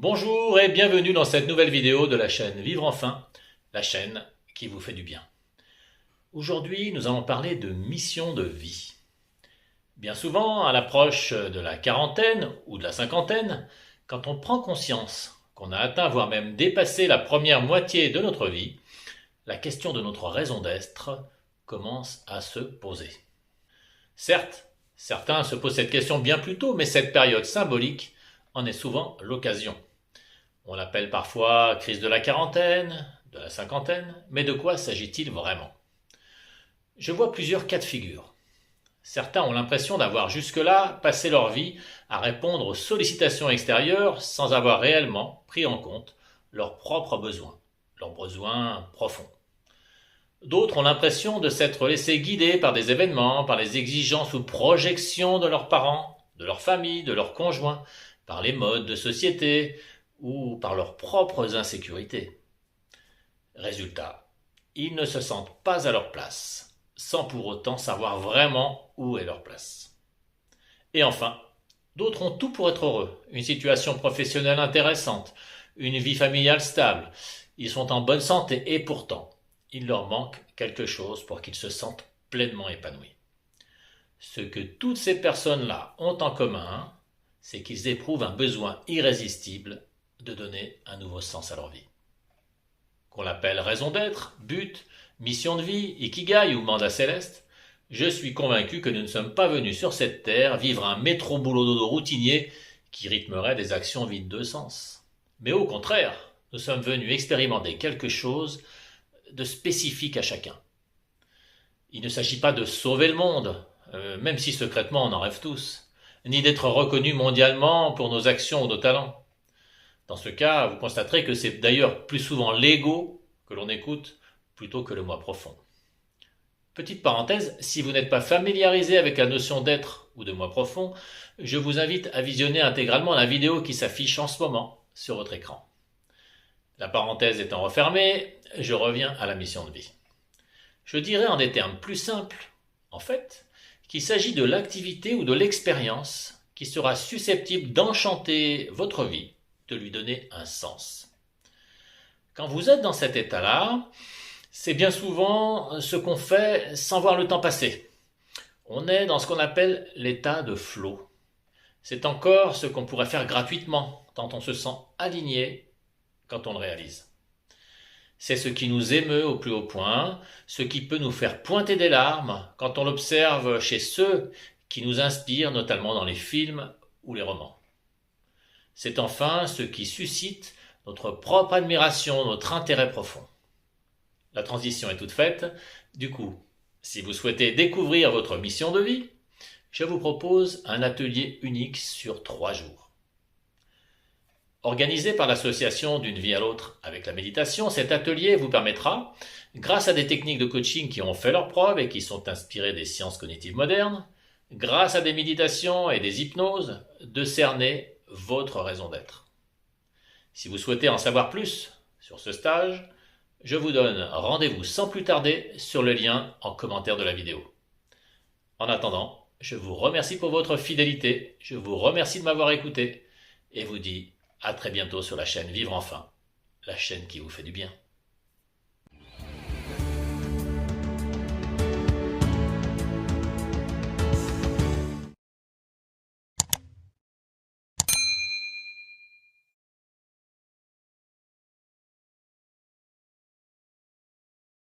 Bonjour et bienvenue dans cette nouvelle vidéo de la chaîne Vivre Enfin, la chaîne qui vous fait du bien. Aujourd'hui, nous allons parler de mission de vie. Bien souvent, à l'approche de la quarantaine ou de la cinquantaine, quand on prend conscience qu'on a atteint, voire même dépassé la première moitié de notre vie, la question de notre raison d'être commence à se poser. Certes, certains se posent cette question bien plus tôt, mais cette période symbolique en est souvent l'occasion. On l'appelle parfois crise de la quarantaine, de la cinquantaine, mais de quoi s'agit-il vraiment? Je vois plusieurs cas de figure. Certains ont l'impression d'avoir jusque-là passé leur vie à répondre aux sollicitations extérieures sans avoir réellement pris en compte leurs propres besoins profonds. D'autres ont l'impression de s'être laissés guider par des événements, par les exigences ou projections de leurs parents, de leur famille, de leurs conjoints, par les modes de société ou par leurs propres insécurités. Résultat, ils ne se sentent pas à leur place, sans pour autant savoir vraiment où est leur place. Et enfin, d'autres ont tout pour être heureux, une situation professionnelle intéressante, une vie familiale stable, ils sont en bonne santé et pourtant, il leur manque quelque chose pour qu'ils se sentent pleinement épanouis. Ce que toutes ces personnes-là ont en commun, c'est qu'ils éprouvent un besoin irrésistible de donner un nouveau sens à leur vie. Qu'on l'appelle raison d'être, but, mission de vie, ikigai ou mandat céleste, je suis convaincu que nous ne sommes pas venus sur cette terre vivre un métro-boulot-dodo routinier qui rythmerait des actions vides de sens. Mais au contraire, nous sommes venus expérimenter quelque chose de spécifique à chacun. Il ne s'agit pas de sauver le monde, même si secrètement on en rêve tous, ni d'être reconnus mondialement pour nos actions ou nos talents. Dans ce cas, vous constaterez que c'est d'ailleurs plus souvent l'ego que l'on écoute plutôt que le moi profond. Petite parenthèse, si vous n'êtes pas familiarisé avec la notion d'être ou de moi profond, je vous invite à visionner intégralement la vidéo qui s'affiche en ce moment sur votre écran. La parenthèse étant refermée, je reviens à la mission de vie. Je dirais en des termes plus simples, en fait, qu'il s'agit de l'activité ou de l'expérience qui sera susceptible d'enchanter votre vie, de lui donner un sens. Quand vous êtes dans cet état-là, c'est bien souvent ce qu'on fait sans voir le temps passer. On est dans ce qu'on appelle l'état de flow. C'est encore ce qu'on pourrait faire gratuitement, tant on se sent aligné quand on le réalise. C'est ce qui nous émeut au plus haut point, ce qui peut nous faire pointer des larmes quand on l'observe chez ceux qui nous inspirent, notamment dans les films ou les romans. C'est enfin ce qui suscite notre propre admiration, notre intérêt profond. La transition est toute faite. Du coup, si vous souhaitez découvrir votre mission de vie, je vous propose un atelier unique sur 3 jours. Organisé par l'association d'une vie à l'autre avec la méditation, cet atelier vous permettra, grâce à des techniques de coaching qui ont fait leurs preuves et qui sont inspirées des sciences cognitives modernes, grâce à des méditations et des hypnoses, de cerner votre raison d'être. Si vous souhaitez en savoir plus sur ce stage, je vous donne rendez-vous sans plus tarder sur le lien en commentaire de la vidéo. En attendant, je vous remercie pour votre fidélité, je vous remercie de m'avoir écouté et vous dis à très bientôt sur la chaîne Vivre Enfin, la chaîne qui vous fait du bien.